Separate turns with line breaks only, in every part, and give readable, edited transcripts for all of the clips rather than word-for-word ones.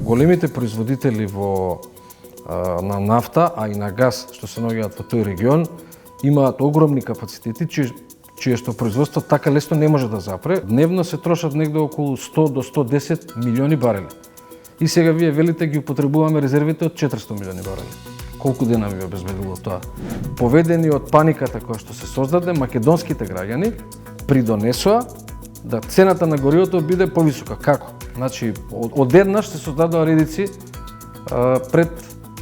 големите производители на нафта, а и на газ што се наоѓаат во тој регион, имаат огромни капацитети, чието производство така лесно не може да запре. Дневно се трошат негде околу 100 до 110 милиони барели. И сега вие велите ги употребуваме резервите од 400 милиони барели. Колку дена ви обезбедило тоа? Поведени од паниката која што се создаде, македонските граѓани придонесоа да цената на горивото биде повисока. Како? Значи, одеднаш се создадоа редици пред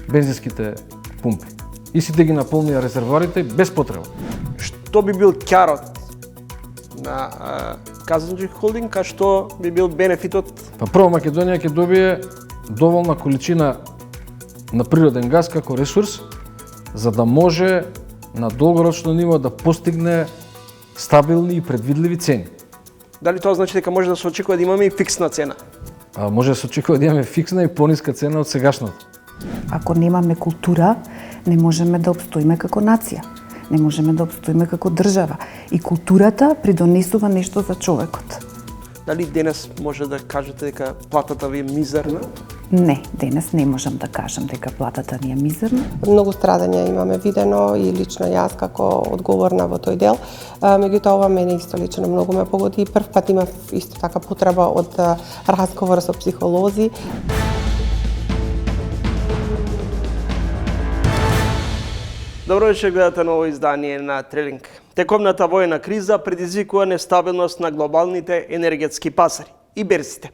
бензинските пумпи. И сите ги наполнија резервоарите без потреба.
Што би бил ќарот на Казанџи холдинг, а што би бил бенефитот?
Па прво, Македонија ќе добие доволна количина на природен газ како ресурс, за да може на долгорочно ниво да постигне стабилни и предвидливи цени.
Дали тоа значи дека може да се очекува да имаме и фиксна цена?
Може да се очекува да имаме фиксна и пониска цена од сегашната.
Ако немаме култура, не можеме да опстоиме како нација. Не можеме да опстоиме како држава. И културата придонесува нешто за човекот.
Дали денес може да кажете дека платата ви е мизерна?
Не, денес не можам да кажам дека платата ни е мизерна.
Многу страдања имаме видено и лично јас како одговорна во тој дел. Меѓутоа ова мене исто лично многу ме погоди и прв пат имав исто така потреба од разговор со психолози.
Добро вечер, гледате ново издание на Трелинг. Тековната војна криза предизвикува нестабилност на глобалните енергетски пазари и берзите.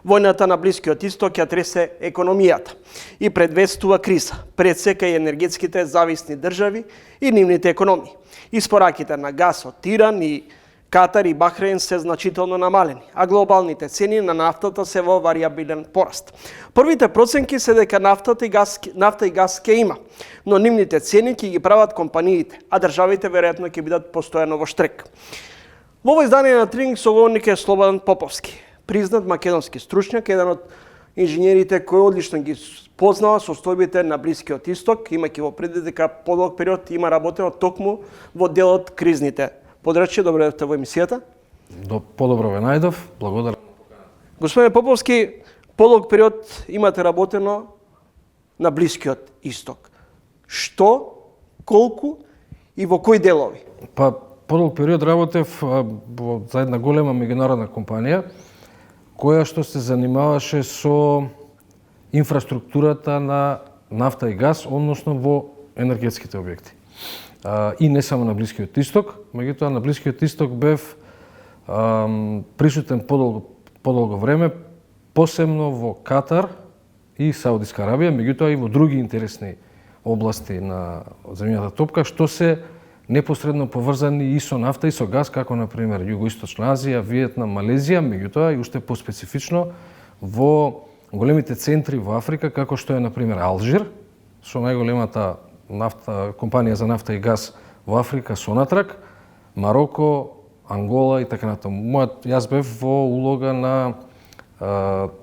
Војната на Блискиот Исток ја тресе економијата и предвестува криза пред сека и енергетските зависни држави и нивните економии. Испораките на газ од Иран и Катар и Бахрейн се значително намалени, а глобалните цени на нафтата се во варијабилен пораст. Првите проценки се дека нафта и газ ќе има, но нивните цени ќе ги прават компаниите, а државите веројатно ќе бидат постојано во штрек. Во ово издание на Тренинг соговорник е Слободан Поповски, признат македонски стручњак, еден од инженерите кој одлично ги познава состојбите на Блискиот Исток, имајќи во предвид дека подолг период има работено токму во делот кризните подрачје. Добро дојдовте во емисијата.
Подобро ве најдов, благодарам.
Господине Поповски, подолг период имате работено на Блискиот Исток. Што, колку и во кои делови?
Па, подолг период работев за една голема меѓународна компанија, која што се занимаваше со инфраструктурата на нафта и газ, односно во енергетските објекти. И не само на Блискиот Исток, меѓутоа на Блискиот Исток бев присутен подолго време, посебно во Катар и Саудиска Арабија, меѓутоа и во други интересни области на земјата топка, што се непосредно поврзани и со нафта и со газ, како например Југоисточна Азија, Виетнам, Малезија, меѓутоа и уште поспецифично во големите центри во Африка, како што е например Алжир, со најголемата компанија за нафта и газ во Африка, Сонатрак, Мароко, Ангола и така натаму. Јас бев во улога на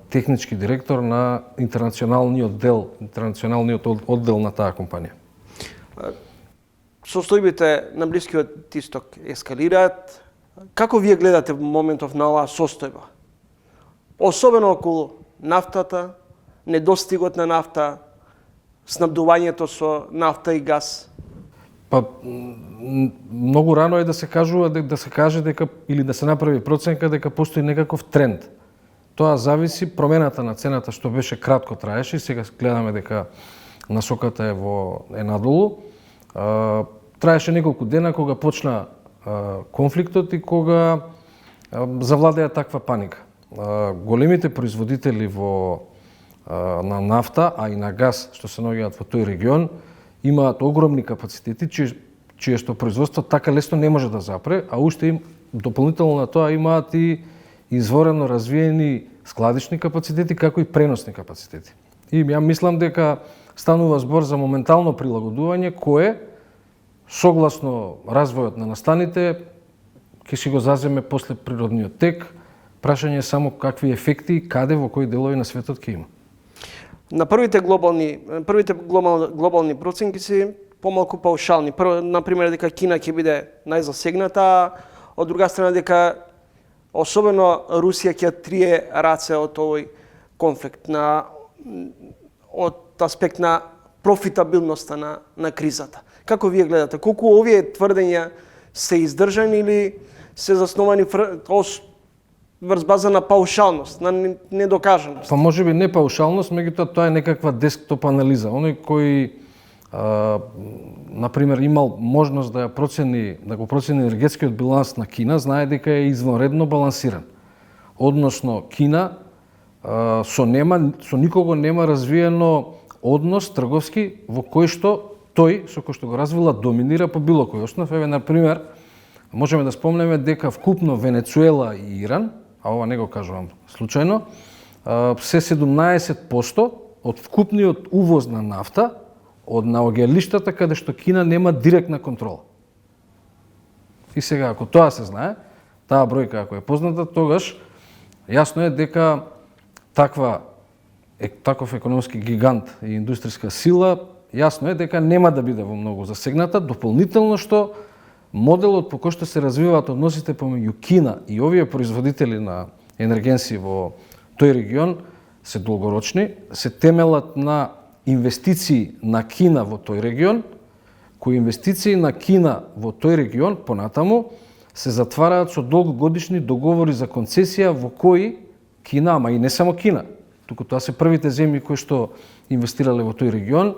технички директор на интернационалниот оддел на таа компанија.
Состојбите на Блискиот Исток ескалираат. Како вие гледате во моментов на оваа состојба? Особено околу нафтата, недостигот на нафта, снабдувањето со нафта и газ?
Па, многу рано е да се каже дека или да се направи проценка дека постои некаков тренд. Тоа зависи промената на цената што беше кратко траеше и сега гледаме дека насоката е надолу. Траеше неколку дена кога почна конфликтот и кога завладеа таква паника. Големите производители на нафта, а и на газ што се наоѓаат во тој регион, имаат огромни капацитети, чието производство така лесно не може да запре, а уште им дополнително на тоа имаат и изворено развиени складични капацитети, како и преносни капацитети. И ја мислам дека станува збор за моментално прилагодување кое, согласно развојот на настаните, ќе си го заземе после природниот тек. Прашање е само какви ефекти и каде, во кои делови на светот ќе има.
На првите глобални проценки си помалку паушални. Прво, например, дека Кина ќе биде најзасегната, од друга страна дека особено Русија ќе трие раце од овој конфликт. На од аспект на профитабилноста на кризата. Како вие гледате? Колку овие тврдења се издржани или се засновани врз база на паушалност, на недокажаност?
Па можеби не паушалност, меѓутоа тоа е некаква десктоп анализа. Оној кој например имал можност да го процени енергетскиот биланс на Кина, знае дека е извонредно балансиран. Односно Кина со никого нема развиено однос трговски во кој што тој со кој што го развила доминира по било кој основ. Еве на пример можеме да спомнеме дека вкупно Венецуела и Иран, а ова не го кажувам случајно, се 17% од вкупниот увоз на нафта од наоѓалиштата каде што Кина нема директна контрола. И сега, ако тоа се знае, таа бројка ако е позната, тогаш јасно е дека таков економски гигант и индустријска сила, јасно е дека нема да биде во многу засегната, дополнително што моделот по кој што се развиваат односите помеѓу Кина и овие производители на енергенси во тој регион се долгорочни, се темелат на инвестиции на Кина во тој регион, кои инвестиции на Кина во тој регион понатаму се затвараат со долгогодишни договори за концесија во кои Кина, ама и не само Кина, туку тоа се првите земји кои што инвестирале во тој регион,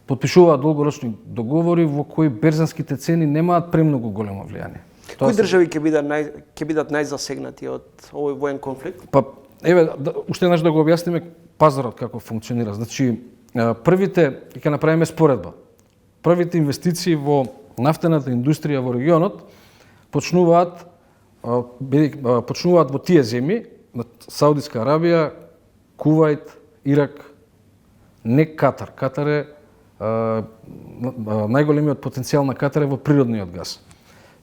потпишуваат долгорочни договори во кои берзанските цени немаат премногу големо влијание.
Кои држави ќе бидат најзасегнати од овој воен конфликт?
Па еве уште еднаш да го објасниме пазарот како функционира. Значи првите ќе направиме споредба. Првите инвестиции во нафтената индустрија во регионот почнуваат во тие земји, Саудитска Арабија, Кувајт, Ирак, не Катар. Катар е најголемиот потенцијал на Катар е во природниот газ.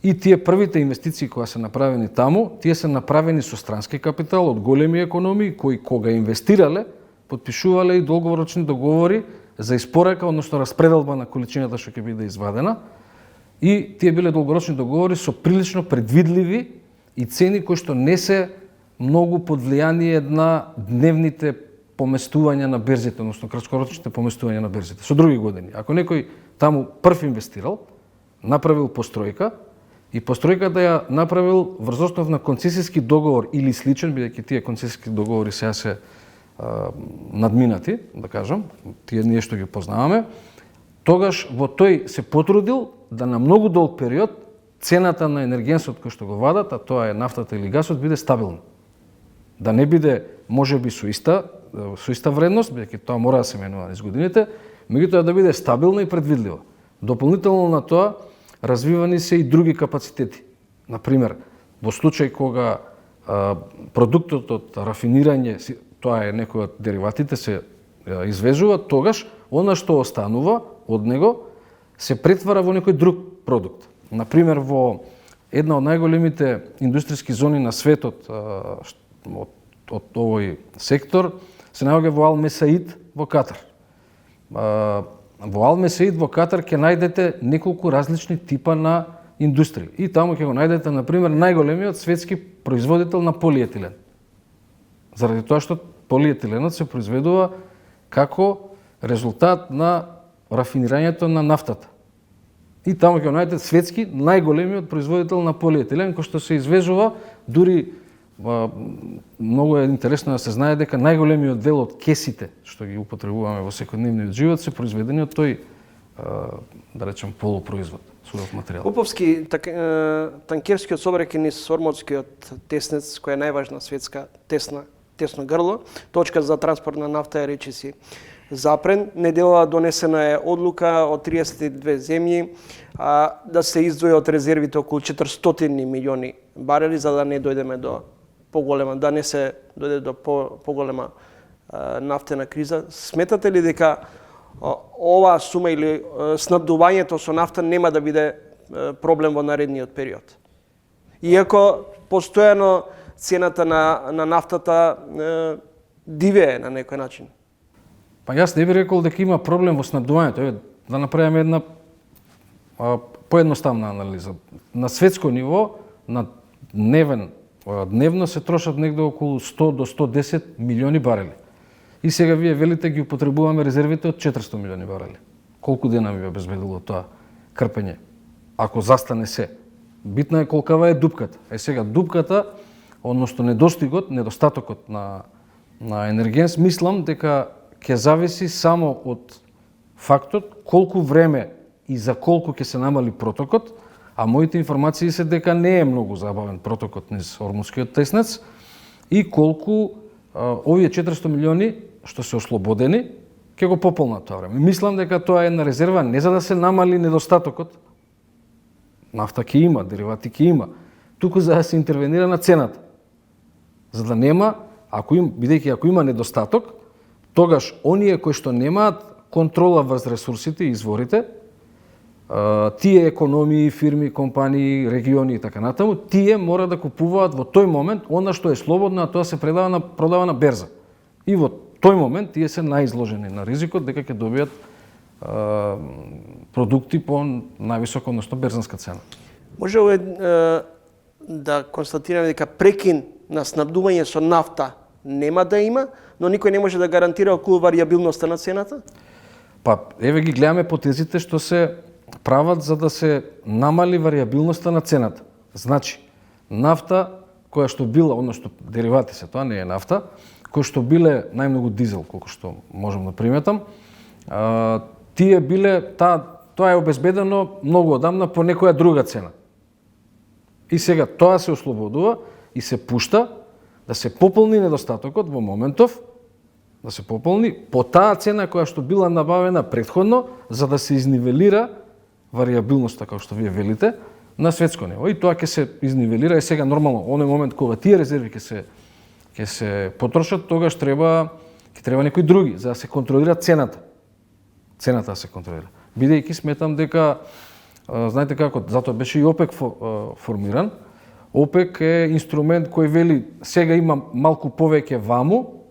И тие првите инвестиции кои се направени таму, тие се направени со странски капитал од големи економии кои кога инвестирале, потпишувале и долгорочни договори за испорака, односно распределба на количината што ќе биде извадена. И тие биле долгорочни договори со прилично предвидливи и цени кои што не се многу под влијание на дневните поместувања на берзите, односно краткорочните поместувања на берзите. Со други години, ако некој таму прв инвестирал, направил постројка и постројката ја направил врз основ на концесиски договор или сличен, бидејќи тие концесиски договори сега се надминати, да кажам, тие ние што ги познаваме, тогаш во тој се потрудил да на многу долг период цената на енергенсот кој што го вадат, а тоа е нафтата или газот, биде стабилно. Да не биде можеби со иста вредност, бидејќи тоа мора да се менува низ годините, меѓутоа да биде стабилна и предвидлива. Дополнително на тоа развивани се и други капацитети. Например, во случај кога продуктот од рафинирање, тоа е некој од дериватите, се извезува, тогаш она што останува од него се претвара во некој друг продукт. Например, во една од најголемите индустријски зони на светот од овој сектор се наоѓа во Ал Месаид во Катар. Во Ал Месаид во Катар ќе најдете неколку различни типа на индустрија. И таму ќе го најдете, например, најголемиот светски производител на полиетилен. Заради тоа што полиетиленот се произведува како резултат на рафинирањето на нафтата. И таму ќе го најдете светски најголемиот производител на полиетилен, кој што се извезува, дури многу е интересно да се знае дека најголемиот дел од кесите што ги употребуваме во секојдневниот живот се произведени од тој, да речем, полупроизвод, суров материјал.
Уповски танкерскиот сообраќај низ Ормудскиот теснец, која е најважна светска тесно грло, точка за транспорт на нафта е речиси запрен. Недела донесена е одлука од 32 земји да се издвои од резервите околу 400 милиони барели за да не дојдеме до поголема, да не се дојде до поголема нафтена криза. Сметате ли дека оваа сума или снабдувањето со нафта нема да биде проблем во наредниот период? Иако постојано цената на нафтата дивее на некој начин.
Па јас не би рекол дека има проблем во снабдувањето. Да направиме една поедноставна анализа. На светско ниво, на дневно се трошат негде околу 100 до 110 милиони барели. И сега вие велите ги употребуваме резервите од 400 милиони барели. Колку дена ви обезбедило тоа крпење? Ако застане се. Битна е колкава е дупката. Сега дупката, односно недостатокот на енергенс, мислам дека ќе зависи само од фактот колку време и за колку ќе се намали протокот, а моите информации се дека не е многу забавен протокот низ Ормускиот теснец и колку овие 400 милиони што се ослободени ќе го пополнат тоа време. Мислам дека тоа е една резерва не за да се намали недостатокот, нафта ќе има, деривати ќе има, туку за да се интервенира на цената. За да нема, бидејќи ако има недостаток, тогаш оние кои што немаат контрола врз ресурсите и изворите, тие економии, фирми, компании, региони и така натаму, тие мора да купуваат во тој момент она што е слободно, а тоа се продава на берза. И во тој момент тие се наизложени на ризикот дека ќе добијат продукти по највисока, односно берзанска цена.
Може да констатираме дека прекин на снабдување со нафта нема да има, но никој не може да гарантира околу варијабилноста на цената?
Па, еве ги гледаме потезите што се прават за да се намали варијабилноста на цената. Значи, нафта која што била, односно деривати се, тоа не е нафта, кој што биле најмногу дизел, колку што можам да приметам, тие биле, тоа е обезбедено многу одамна по некоја друга цена. И сега тоа се ослободува и се пушта да се пополни недостатокот во моментов, да се пополни по таа цена која што била набавена претходно, за да се изнивелира варијабилноста, како што вие велите, на светско ниво. И тоа ќе се изнивелира и сега нормално, оној момент кога тие резерви ќе се потрошат, тогаш ќе треба некои други за да се контролира цената. Цената да се контролира. Бидејќи сметам дека знаете како, затоа беше и ОПЕК формиран. ОПЕК е инструмент кој вели сега има малку повеќе ваму,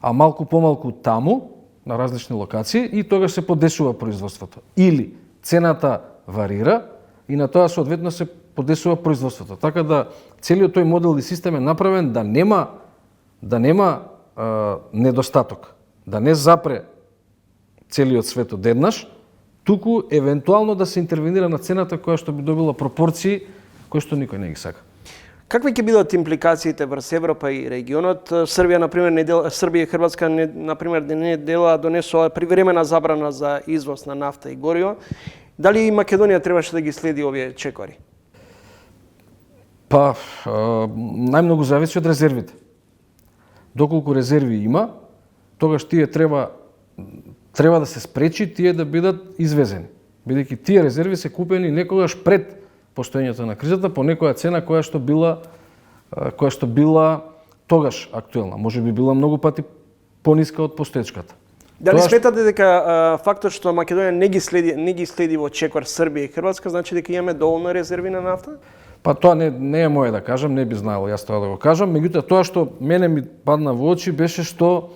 а малку помалку таму, на различни локации, и тогаш се подесува производството. Или цената варира и на тоа соодветно се подесува производството. Така да целиот тој модел и систем е направен да нема недостаток, да не запре целиот свет одеднаш, туку евентуално да се интервенира на цената која што би добила пропорции кои што никој не ги сака.
Какви ќе бидат импликациите врз Европа и регионот? Србија и Хрватска например недела донесоа привремена забрана за извоз на нафта и гориво. Дали и Македонија требаше да ги следи овие чекори?
Па, најмногу зависи од резервите. Доколку резерви има, тогаш тие треба да се спречи тие да бидат извезени. Бидејќи тие резерви се купени некогаш пред постоењето на кризата по некоја цена која што била тогаш актуелна. Може би била многу пати пониска од постоечката.
Дали сметате дека фактот што Македонија не ги следи во чекор Србија и Хрватска, значи дека имаме доволно резерви на нафта?
Па тоа не е моје да кажам, не би знаел јас тоа да го кажам. Меѓутоа тоа што мене ми падна во очи беше што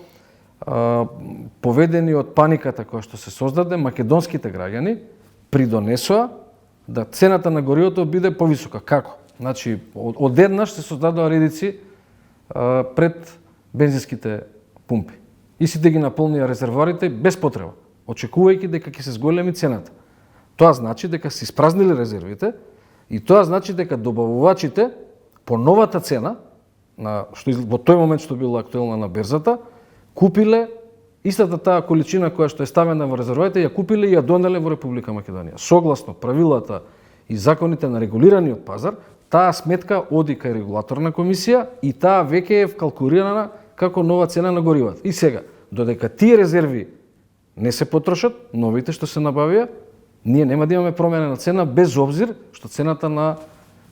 поведени од паниката која што се создаде, македонските граѓани придонесоа да цената на горивото биде повисока. Како? Значи, одеднаш се создадоа редици пред бензинските пумпи. И сите ги наполнија резервоарите без потреба, очекувајќи дека ќе се зголеми цената. Тоа значи дека се испразнили резервите и тоа значи дека добавувачите по новата цена, во тој момент што била актуелна на берзата, купиле истата таа количина која што е ставена во резервоарите, ја купиле и ја донеле во Република Македонија. Согласно правилата и законите на регулираниот пазар, таа сметка оди кај регулаторна комисија и таа веќе е вкалкулирана како нова цена на горивата. И сега, додека тие резерви не се потрошат, новите што се набавија, ние нема да имаме промена на цена без обзир што цената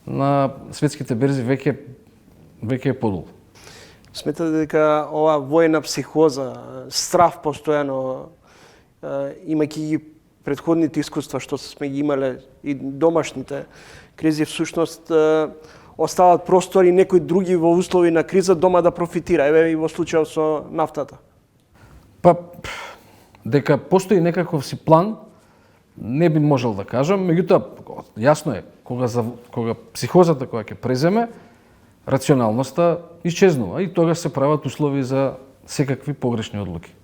на светските берзи веќе е подолу.
Сметате дека ова војна психоза, страв постојано, имајќи ги претходните искуства што сме ги имале и домашните кризи, всушност остават простори некои други во услови на криза дома да профитира, еве и во случајот со нафтата?
Па, дека постои некаков си план, не би можел да кажам, меѓутоа јасно е, кога психозата која ќе преземе, рационалноста исчезнува и тогаш се прават услови за секакви погрешни одлуки.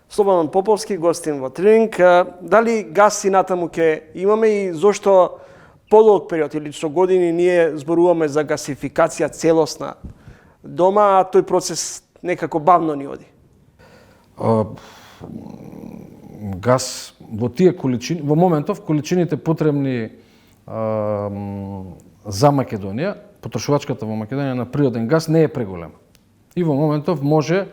Слободан Поповски, гостин во Трилинг. Дали газ и натаму ќе имаме и зошто подолг период или со години ние зборуваме за гасификација целосна дома, а тој процес некако бавно ни оди?
Газ во тие количини, во моментов количините потребни за Македонија, потрошувачката во Македонија на природен газ не е преголема. И во моментов може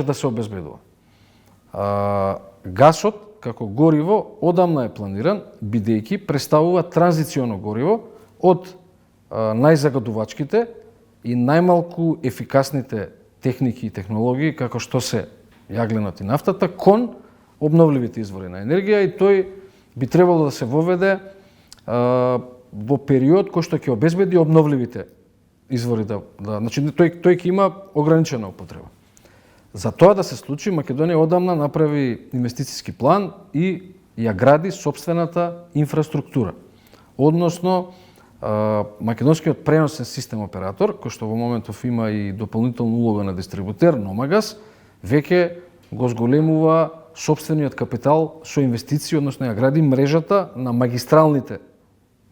да се обезбедува. Гасот како гориво одамна е планиран, бидејќи представува транзиционо гориво од најзагадувачките и најмалку ефикасните техники и технологии како што се јагленот и нафтата кон обновливите извори на енергија, и тој би требало да се воведе во период кој што ќе обезбеди обновливите извори значи тој ќе има ограничена употреба. За тоа да се случи, Македонија одамна направи инвестициски план и ја гради сопствената инфраструктура. Односно, македонскиот преносен систем оператор, кој што во моментов има и дополнителна улога на дистрибутер, Номагаз, веќе го зголемува сопствениот капитал со инвестиции, односно ја гради мрежата на магистралните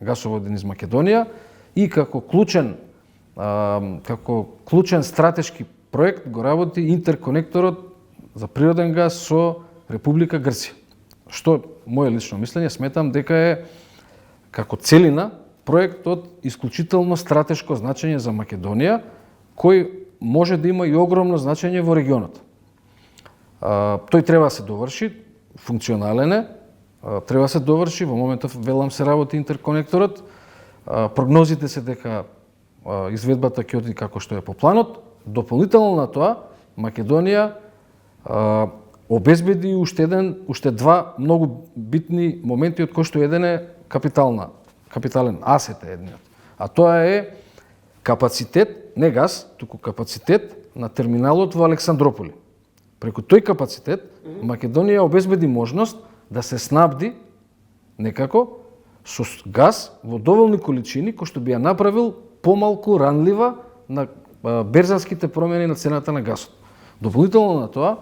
гасоводи низ Македонија и како клучен стратешки проект го работи интерконекторот за природен газ со Република Грција. Што, моје лично мислење, сметам дека е како целина проект од исклучително стратешко значење за Македонија, кој може да има и огромно значење во регионот. Тој треба да се доврши, функционален е, треба да се доврши, во моментов велам се работи интерконекторот, прогнозите се дека изведбата ќе оди како што е по планот. Дополнително на тоа, Македонија обезбеди уште два многу битни моменти, од кои што еден е капитален асет е едниот. А тоа е капацитет, не газ, туку капацитет на терминалот во Александрополи. Преку тој капацитет, Македонија обезбеди можност да се снабди некако со газ во доволни количини, кој што би ја направил помалку ранлива на берзанските промени на цената на газот. Дополнително на тоа,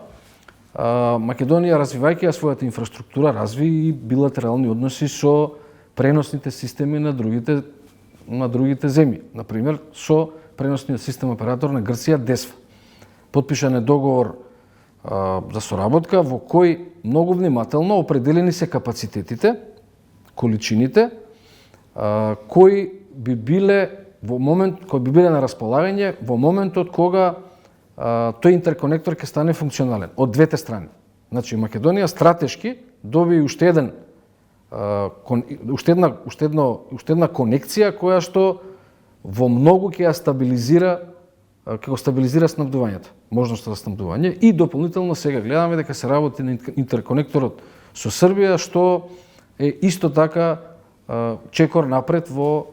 Македонија, развивајќи ја својата инфраструктура, разви и билатерални односи со преносните системи на другите земји. Например, со преносниот систем оператор на Грција ДЕСФА. Подпишан е договор за соработка во кој многу внимателно определени се капацитетите, количините, кои би биле на располагање во моментот кога тој интерконектор ќе стане функционален од двете страни. Значи Македонија стратешки доби уште една конекција која што во многу ќе ја стабилизира снабдувањето, можноста за снабдување, и дополнително сега гледаме дека се работи на интерконекторот со Србија, што е исто така чекор напред во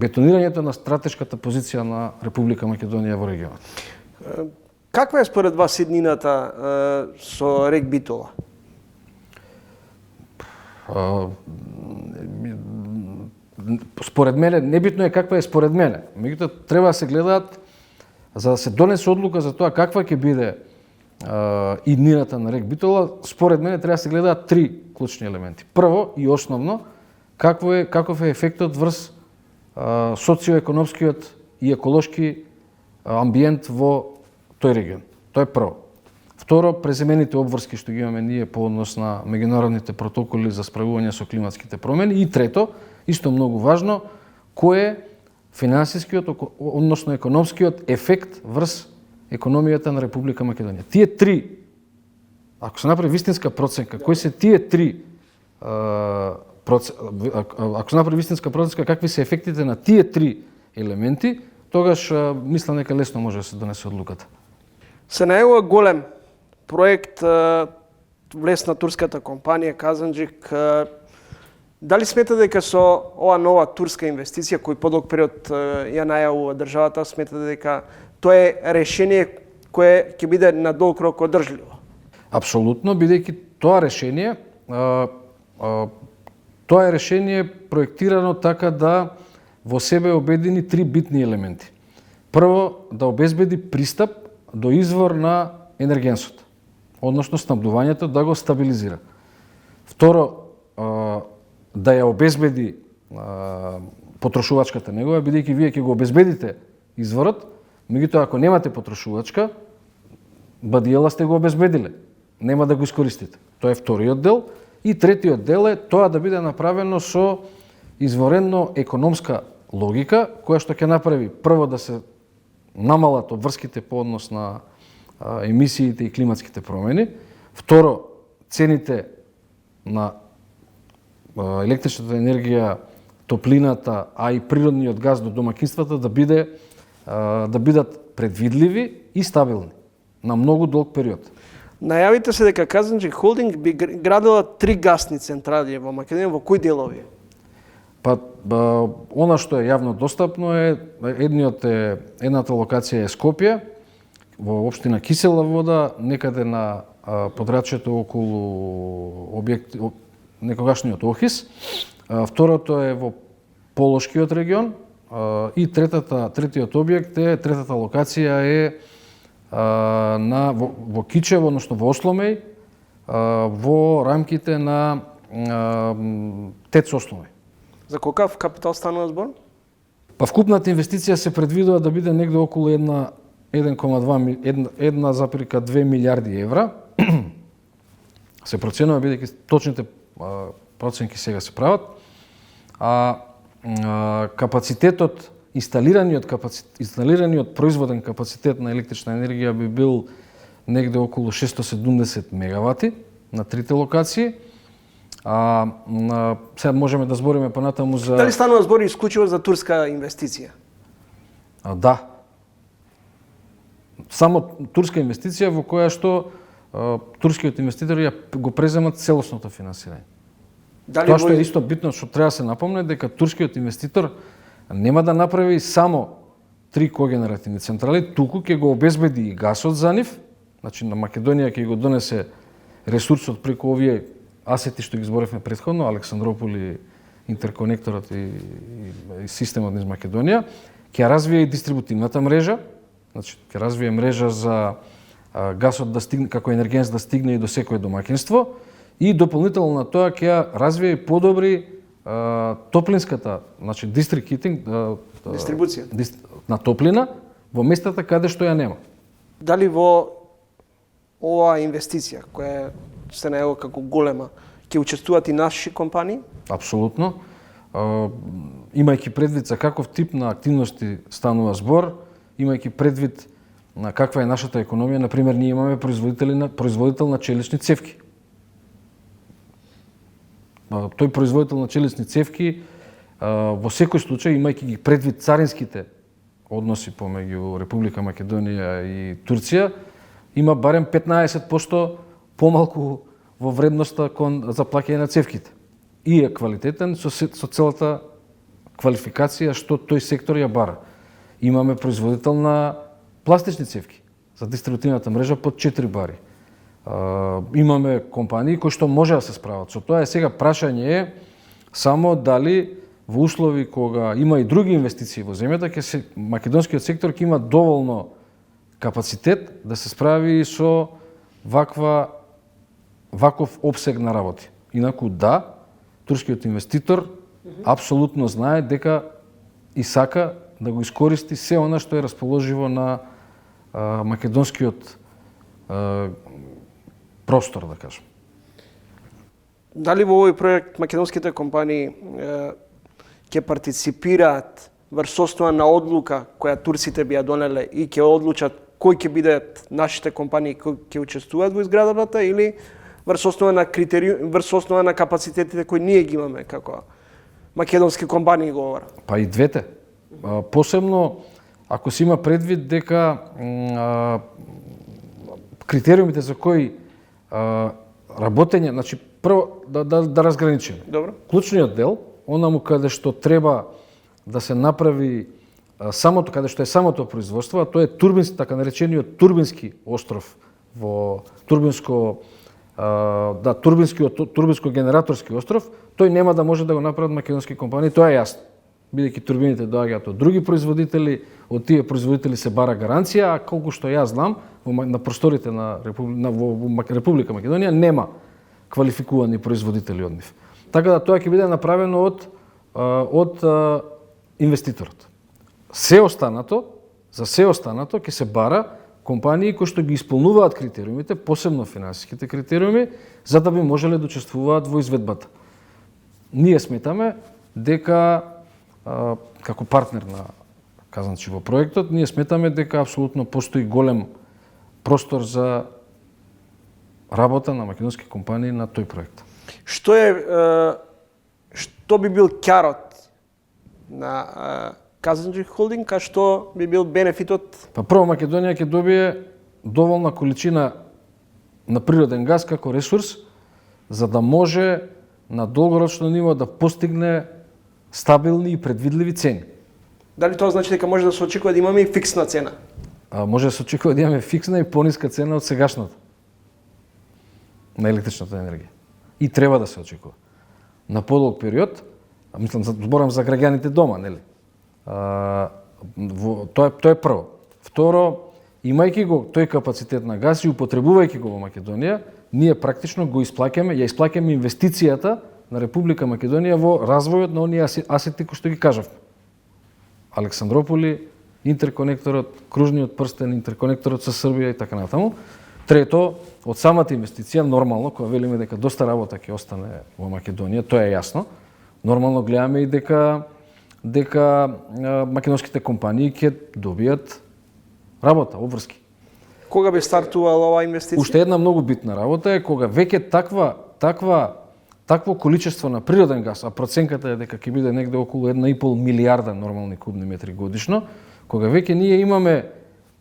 бетонирањето на стратешката позиција на Република Македонија во регионот.
Каква е според вас иднината со рек Битола?
Според мене, небитно е каква е според мене. Меѓутоа треба да се гледаат, за да се донесе одлука за тоа каква ќе биде иднината на рек Битола, според мене треба да се гледаат три клучни елементи. Прво и основно, каков е ефектот врз социоекономскиот и еколошки амбиент во тој регион. Тоа е прво. Второ, преземените обврски што ги имаме ние по однос на меѓународните протоколи за справување со климатските промени. И трето, исто многу важно, кој е финансискиот, односно економскиот ефект врз економијата на Република Македонија. Тие три, ако се направи вистинска проценка, кои се тие три, ако се направи вистинска проценка какви се ефектите на тие три елементи, тогаш мислам дека лесно може да се донесе одлуката.
Се најавува голем проект влез на турската компанија Казанџик. Дали смета дека со ова нова турска инвестиција, кој подолг период ја најавува државата, смета дека тоа е решение кое ќе биде на долг рок одржливо?
Апсолутно, бидејќи тоа решение проектирано така да во себе обедини три битни елементи. прво да обезбеди пристап до извор на енергенсот, односно снабдувањето да го стабилизира. Второ, да ја обезбеди потрошувачката негова, бидејќи вие ќе го обезбедите изворот, меѓутоа ако немате потрошувачка, бадијела сте го обезбедиле, нема да го искористите. Тоа е вториот дел. И третиот дел е тоа да биде направено со изворено економска логика, која што ќе направи прво да се намалат обврските по однос на емисиите и климатските промени, второ, цените на електричната енергија, топлината, а и природниот газ до домаќинствата да бидат предвидливи и стабилни на многу долг период.
Најавите се дека Казанџи Холдинг би градила 3 гасни централи во Македонија, во кои делови?
Па, она што е јавно достапно е, едната локација е Скопје, во општина Кисела Вода, некаде на подрачјето околу некогашниот Охис. Второто е во Полошкиот регион и третиот објект е, третата локација е во Кичево, односно во Осломеј, во рамките на ТЕЦ Осломеј.
За колкав капитал станува збор?
Па вкупната инвестиција се предвидува да биде негде околу 1,2 милиарди евра. Се проценува, бидејќи точните проценки сега се прават. Капацитетот, инсталираниот производен капацитет на електрична енергија би бил негде околу 670 мегавати на трите локации. Сега можеме да збориме понатаму за...
Дали станува збор исклучиво за турска инвестиција?
Да. Само турска инвестиција во која што турскиот инвеститори го преземат целосното финансирање. Тоа што е исто битно, што треба да се напомне, дека турскиот инвеститор нема да направи само 3 когенеративни централи, туку ќе го обезбеди и гасот за нив, значи на Македонија ќе го донесе ресурсот преку овие асети што ги зборевме претходно, Александрополи, интерконекторот и системот низ Македонија, ќе развие и дистрибутивната мрежа, значи ќе развие мрежа за гасот да стигне, како енергенс да стигне и до секое домаќинство, и дополнително на тоа ќе развие и подобри топлинската, значи district heating,
дистрибуција
на топлина во местата каде што ја нема.
Дали во оваа инвестиција, која се најава како голема, ќе учествуваат и наши компании?
Апсолутно. Имајќи предвид за каков тип на активности станува збор, имајќи предвид на каква е нашата економија, например, ние имаме производител на челични цевки. Тој производител на челични цевки во секој случај, имајќи ги предвид царинските односи помеѓу Република Македонија и Турција, има барем 15% помалку во вредноста за плаќање на цевките. И е квалитетен со целата квалификација што тој сектор ја бара. Имаме производител на пластични цевки за дистрибутивната мрежа под 4 бари. Имаме компании кои што може да се справат со тоа. Сега прашање е само дали во услови кога има и други инвестиции во земјата, македонскиот сектор ќе има доволно капацитет да се справи со ваков обсег на работи. Инаку да, турскиот инвеститор апсолутно знае дека и сака да го искористи се она што е расположиво на македонскиот простор, да кажем.
Дали во овој проект македонските компании ќе партиципираат врз основа на одлука која турците би ја донеле и ќе одлучат кои ќе бидат нашите компании кои ќе учествуваат во изградбата, или врз основа на критериум, врз основа на капацитетите кои ние ги имаме како македонски компании говорам?
Па и двете. Посебно ако се има предвид дека критериумите за кои работење, значи прво да разграничиме.
Добро.
Клучниот дел, онаму каде што треба да се направи самото, каде што е самото производство, а тоа е турбински, така наречениот турбински остров во турбинско генераторски остров, тој нема да може да го направат македонски компании, тоа е јасно. бидејќи турбините доаѓаат од други производители, од тие производители се бара гаранција, а колку што јас знам, на просторите на Република Македонија нема квалификувани производители од нив. Така да тоа ќе биде направено од инвеститорот. За се останато ќе се бара компании кои што ги исполнуваат критериумите, посебно финансиските критериуми, за да би можеле да учествуваат во изведбата. Ние сметаме дека како партнер на Казанчи во проектот, ние сметаме дека апсолутно постои голем простор за работа на македонски компании на тој проект.
Што би бил ќарот на Казанчи холдинг, а што би бил бенефитот?
Па прво Македонија ќе добие доволна количина на природен газ како ресурс за да може на долгорочно ниво да постигне стабилни и предвидливи цени.
Дали тоа значи дека може да се очекува да имаме и фиксна цена?
Може да се очекува да имаме фиксна и пониска цена од сегашната на електричната енергија. И треба да се очекува. На подолг период, зборам за граѓаните дома, нели? Тоа е прво. Второ, имајќи го тој капацитет на газ и употребувајќи го во Македонија, ние практично ја исплаќаме инвестицијата на Република Македонија во развојот на оние асети кои што ги кажавме. Александрополи, интерконекторот, кружниот прстен, интерконекторот со Србија и така натаму. Трето, од самата инвестиција, нормално, кога велиме дека доста работа ќе остане во Македонија, тоа е јасно. Нормално гледаме и дека македонските компании ќе добијат работа, обврски.
Кога би стартувала оваа инвестиција?
Уште една многу битна работа е кога веќе такво количество на природен газ, а проценката е дека ќе биде негде околу 1,5 милијарда нормални кубни метри годишно, кога веќе ние имаме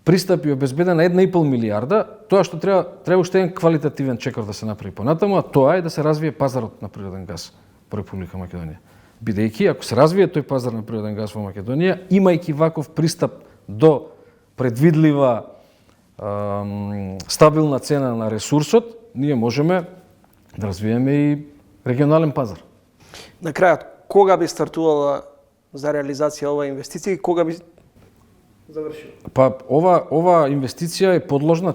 пристап и обезбедена 1,5 милијарда, тоа што треба уште еден квалитативен чекор да се направи понатаму, а тоа е да се развие пазарот на природен газ во Република Македонија. Бидејќи ако се развие тој пазар на природен газ во Македонија, имајќи ваков пристап до предвидлива стабилна цена на ресурсот, ние можеме да развиеме и регионален пазар.
На крајот, кога би стартувала за реализација оваа инвестиција и кога би завршила?
Па ова инвестиција е подложна,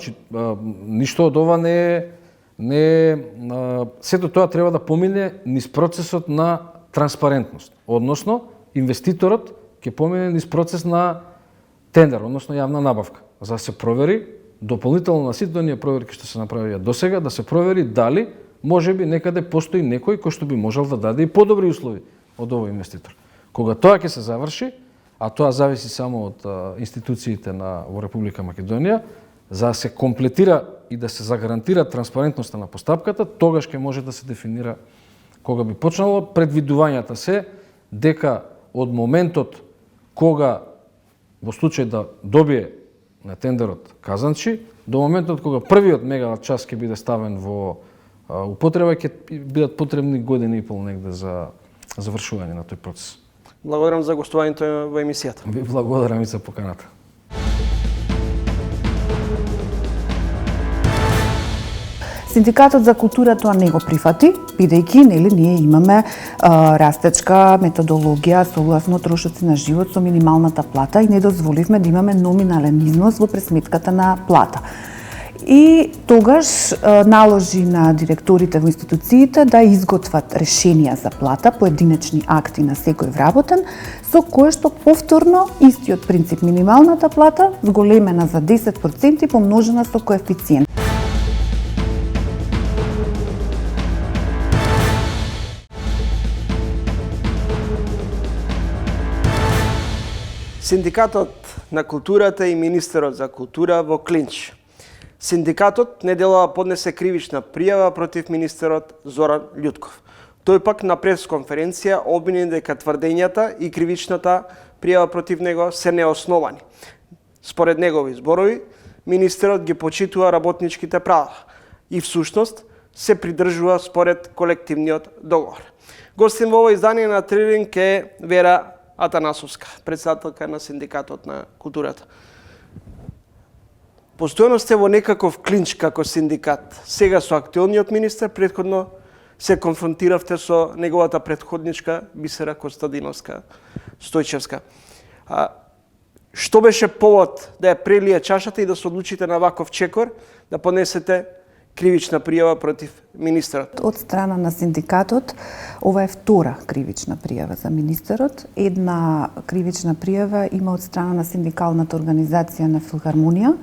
ништо од ова не е сето тоа треба да помине низ процесот на транспарентност. Односно, инвеститорот ќе помине низ процес на тендер, односно јавна набавка, за да се провери дополнително на сите оние проверки што се направија досега, да се провери дали можеби некаде постои некој кој што би можел да даде и подобри услови од овој инвеститор. Кога тоа ќе се заврши, а тоа зависи само од институциите во Република Македонија, за да се комплетира и да се загарантира транспарентноста на постапката, тогаш ќе може да се дефинира кога би почнало. Предвидувањата се дека од моментот кога во случај да добие на тендерот Казанчи, до моментот кога првиот мегават час ќе биде ставен во употреба, ќе бидат потребни година и пол негде за завршување на тој процес.
Благодарам за гостувањето во емисијата.
Ви благодарам и за поканата.
Синдикатот за култура тоа не го прифати, бидејќи ние имаме растечка методологија согласно трошоци на живот со минималната плата и не дозволивме да имаме номинален износ во пресметката на плата. И тогаш наложи на директорите во институциите да изготват решенија за плата, поединечни акти на секој вработен, со кое што повторно истиот принцип минималната плата зголемена за 10% помножена со коефициент.
Синдикатот на културата и министерот за култура во клинч. Синдикатот неделава поднесе кривична пријава против министерот Зоран Љутков. Тој пак на пресконференција обвини дека тврдењата и кривичната пријава против него се неосновани. Според негови зборови, министерот ги почитува работничките права и всушност се придржува според колективниот договор. Гостин во ова издание на Трилинг е Вера Атанасовска, председателка на Синдикатот на културата. Постојано сте во некаков клинч како синдикат. Сега со актуелниот министер, претходно се конфронтиравте со неговата претходничка Бисера Костадиновска Стојчевска. Што беше повод да ја прелие чашата и да се одлучите на ваков чекор, да понесете кривична пријава против министерот?
Од страна на синдикатот, ова е втора кривична пријава за министерот. Една кривична пријава има од страна на синдикалната организација на Филхармонија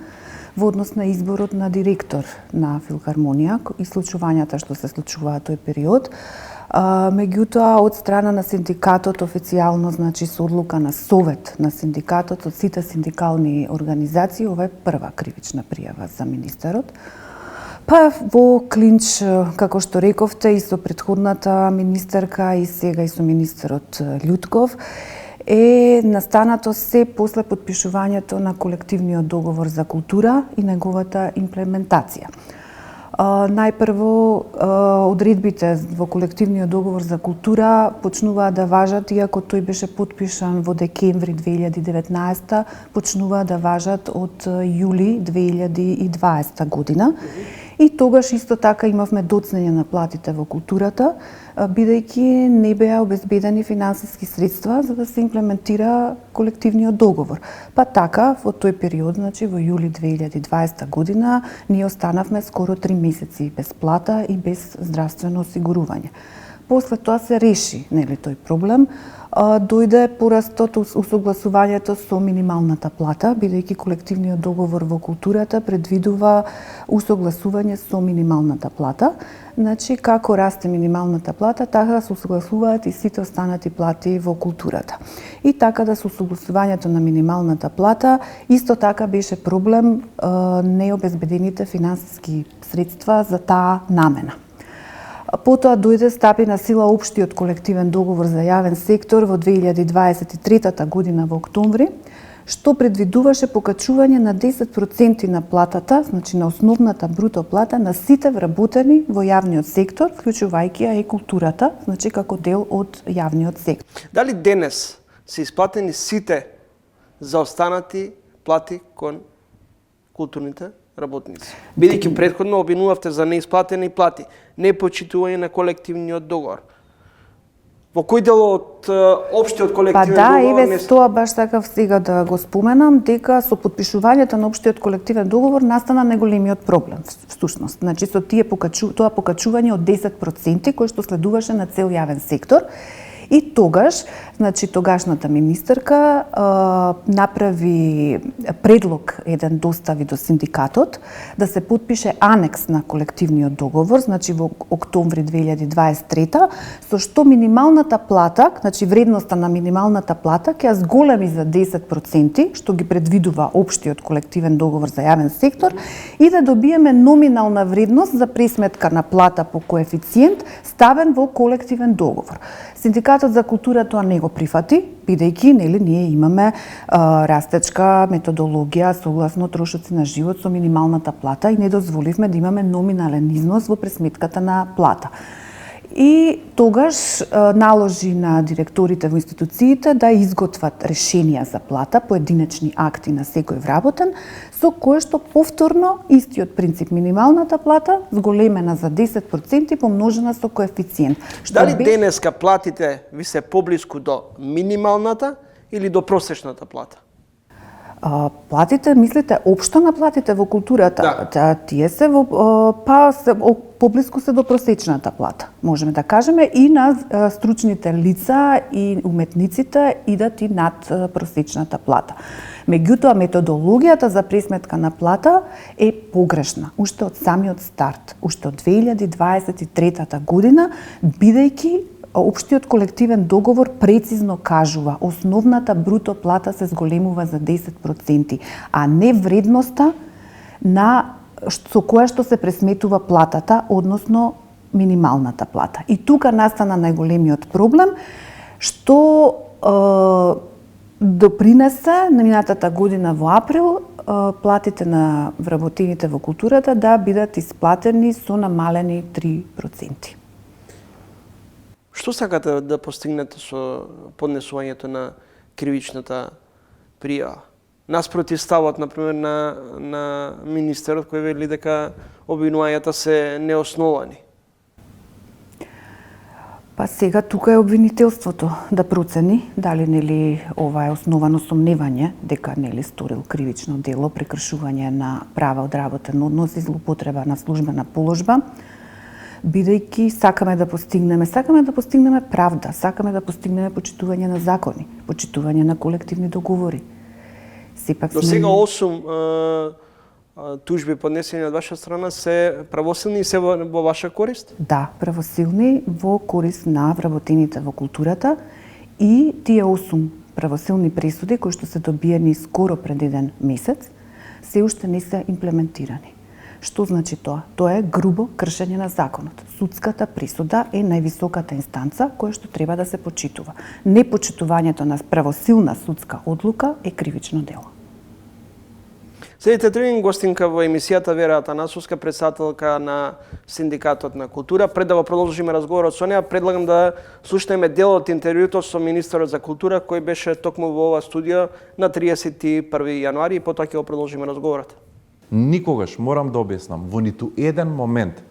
во однос на изборот на директор на Филхармонија и случувањата што се случуваа тој период. Меѓутоа, од страна на синдикатот официјално, значи со одлука на совет на синдикатот, од сите синдикални организации, ова е прва кривична пријава за министерот. Па во клинч, како што рековте, и со претходната министерка и сега и со министерот Љутков, е настанато се после потпишувањето на колективниот договор за култура и неговата имплементација. Најпрво, одредбите во колективниот договор за култура почнуваа да важат, иако тој беше потпишан во декември 2019, почнуваа да важат од јули 2020 година. И тогаш исто така имавме доцнење на платите во културата, бидејќи не беа обезбедени финансиски средства за да се имплементира колективниот договор. Па така, во тој период, значи во јули 2020 година, ние останавме скоро 3 месеци без плата и без здравствено осигурување. После тоа се реши, нели, тој проблем. Дојде порастот усогласувањето со минималната плата, бидејќи колективниот договор во културата предвидува усогласување со минималната плата. Значи, како расте минималната плата, така се усогласуваат и сите останати плати во културата. И така да со усогласувањето на минималната плата, исто така беше проблем необезбедените финансиски средства за таа намена. Потоа дојде стапи на сила општиот колективен договор за јавен сектор во 2023 година во октомври, што предвидуваше покачување на 10% на платата, значи на основната бруто плата на сите вработени во јавниот сектор, вклучувајќи ја и културата, значи како дел од јавниот сектор.
Дали денес се исплатени сите заостанати плати кон културните работници? Бидејќи претходно обвинувавте за неисплатени плати, непочитување на колективниот договор. Во кој дел од општиот колективен договор?
Па да, еве тоа баш сакав сега да го споменам, дека со потпишувањето на општиот колективен договор настана најголемиот проблем, всушност. Значи со тоа покачување од 10% кој што следуваше на цел јавен сектор. И тогаш, значи тогашната министерка направи предлог, еден достави до синдикатот, да се потпише анекс на колективниот договор, значи во октомври 2023, со што минималната плата, значи вредноста на минималната плата, ќе ја зголеми за 10%, што ги предвидува општиот колективен договор за јавен сектор, и да добиеме номинална вредност за пресметка на плата по коефициент, ставен во колективен договор. Синдикатот за култура тоа не го прифати, бидејќи нели ние имаме растечка методологија согласно трошоци на живот со минималната плата и не дозволивме да имаме номинален износ во пресметката на плата. И тогаш наложи на директорите во институциите да изготват решенија за плата, поединечни акти на секој вработен, со кое што повторно истиот принцип минималната плата зголемена за 10% и помножена со коефициент.
Дали денеска платите ви се поблиску до минималната или до просечната плата?
Платите, мислите, општо на платите во културата? Да. Тие се поблиску се до просечната плата. Можеме да кажеме и на стручните лица и уметниците идат и над просечната плата. Меѓутоа, методологијата за пресметка на плата е погрешна, уште од самиот старт, уште од 2023 година, бидејќи општиот колективен договор прецизно кажува основната бруто плата се зголемува за 10%, а не вредноста со која што се пресметува платата, односно минималната плата. И тука настана најголемиот проблем, што допринесе на минатата година во април платите на вработените во културата да бидат исплатени со намалени 3%.
Што сакате да постигнете со поднесувањето на кривичната пријава? Наспроти ставот, например, на министерот кој вели дека обвинувањата се неосновани.
Па сега тука е обвинителството да процени дали нели ова е основано сомневање дека нели сторил кривично дело, прекршување на права од работен однос и злоупотреба на службена положба, бидејќи сакаме да постигнеме правда, сакаме да постигнеме почитување на закони, почитување на колективни договори. Сепак
До сега 8 тужби поднесени од ваша страна се правосилни и се во ваша корист?
Да, правосилни во корист на вработените во културата и тие 8 правосилни пресуди кои што се добиени скоро пред еден месец се уште не се имплементирани. Што значи тоа? Тоа е грубо кршење на законот. Судската присуда е највисоката инстанца која што треба да се почитува. Непочитувањето на правосилна судска одлука е кривично дело.
Следите тренинг гостинка во емисијата Вера Атанасовска, председателка на Синдикатот на култура. Пред да го продолжиме разговорот со неа, предлагам да слушнеме дел од интервјуто со министерот за култура кој беше токму во ова студија на 31 јануари и потоа ќе го продолжиме разговорот.
Никогаш, морам да објаснам, во ниту еден момент,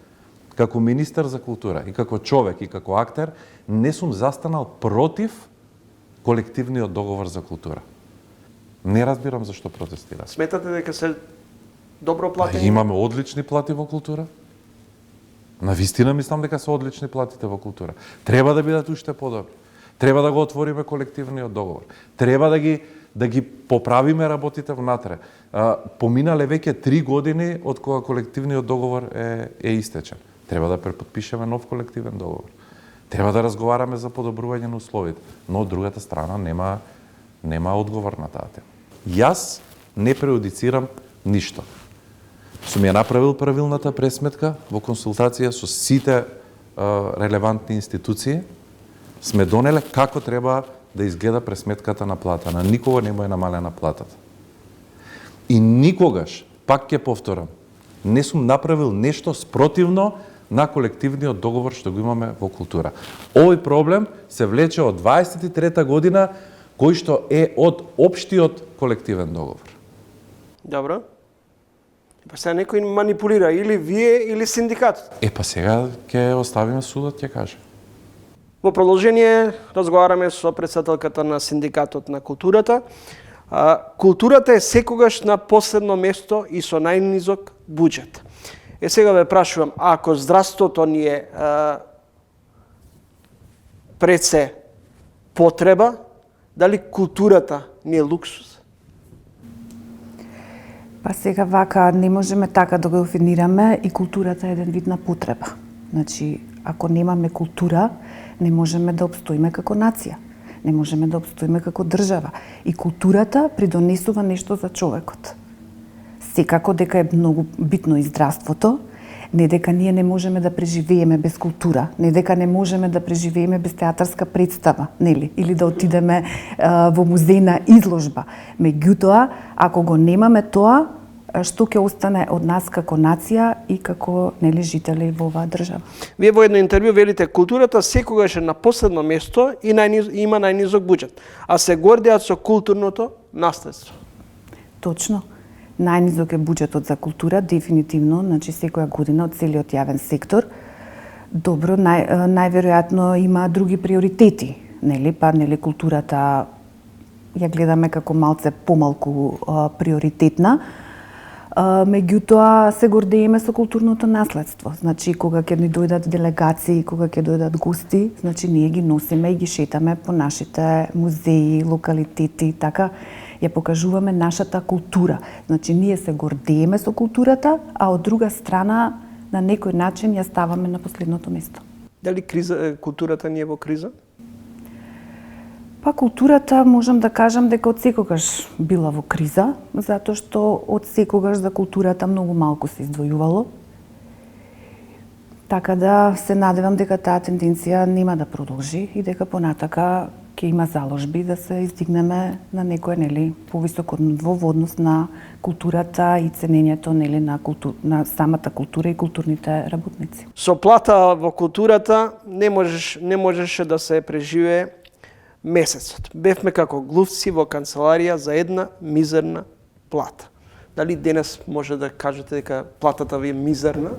како министер за култура и како човек и како актер, не сум застанал против колективниот договор за култура. Не разбирам зашто протестирам.
Сметате дека се добро платени?
Имаме одлични плати во култура. Навистина мислам дека се одлични платите во култура. Треба да бидат уште подобри. Треба да го отвориме колективниот договор. Треба да ги поправиме работите внатре. Поминале веќе 3 години од кога колективниот договор е истечен. Треба да препотпишеме нов колективен договор. Треба да разговараме за подобрување на условите, но од другата страна нема одговор на таа тема. Јас не преюдицирам ништо. Сум ја направил правилната пресметка во консултација со сите релевантни институции. Сме донеле како треба да изгледа пресметката на плата. На никога не му е намалена платата. И никогаш, пак ќе повторам, не сум направил нешто спротивно на колективниот договор што го имаме во култура. Овој проблем се влече од 23-та година, кој што е од општиот колективен договор.
Добро. Па сега некој манипулира, или вие, или синдикатот.
Па сега ќе оставиме судот, ќе каже.
Во продолжение разговараме со председателката на Синдикатот на културата. Културата е секогаш на последно место и со најнизок буџет. Сега ве прашувам, ако здравството ни е пред се потреба, дали културата ни е луксус?
Па сега вака не можеме така да го дефинираме и културата е еден вид на потреба. Значи, ако немаме култура, не можеме да обстоиме како нација. Не можеме да обстоиме како држава. И културата придонесува нешто за човекот. Секако дека е многу битно и здравството, не дека ние не можеме да преживееме без култура, не дека не можеме да преживееме без театарска представа, нели? Или да отидеме во музејна изложба. Меѓутоа, ако го немаме тоа, што ќе остане од нас како нација и како нели жители во оваа држава?
Вие во едно интервју велите културата секогаш е на последно место и има најнизок буџет, а се гордеат со културното наследство.
Точно. Најнизок е буџетот за култура, дефинитивно, значи секоја година од целиот јавен сектор. Добро, најверојатно има други приоритети, нели? Па нели културата ја гледаме како малце помалку приоритетна. Меѓутоа се гордееме со културното наследство. Значи кога ќе ни дојдат делегации, кога ќе дојдат гости, значи ние ги носиме и ги шетаме по нашите музеи, локалитети, така ја покажуваме нашата култура. Значи ние се гордееме со културата, а од друга страна на некој начин ја ставаме на последното место.
Дали културата ни е во криза?
Па културата можам да кажам дека од секогаш била во криза, затоа што од секогаш за културата многу малку се издвојувало. Така да се надевам дека таа тенденција нема да продолжи и дека понатака ќе има заложби да се издигнеме на некое нели повисоко ниво во однос на културата и ценењето нели на самата култура и културните работници.
Со плата во културата не можеше да се преживее месецот. Бевме како глувци во канцеларија за една мизерна плата. Дали денес може да кажете дека платата ви е мизерна?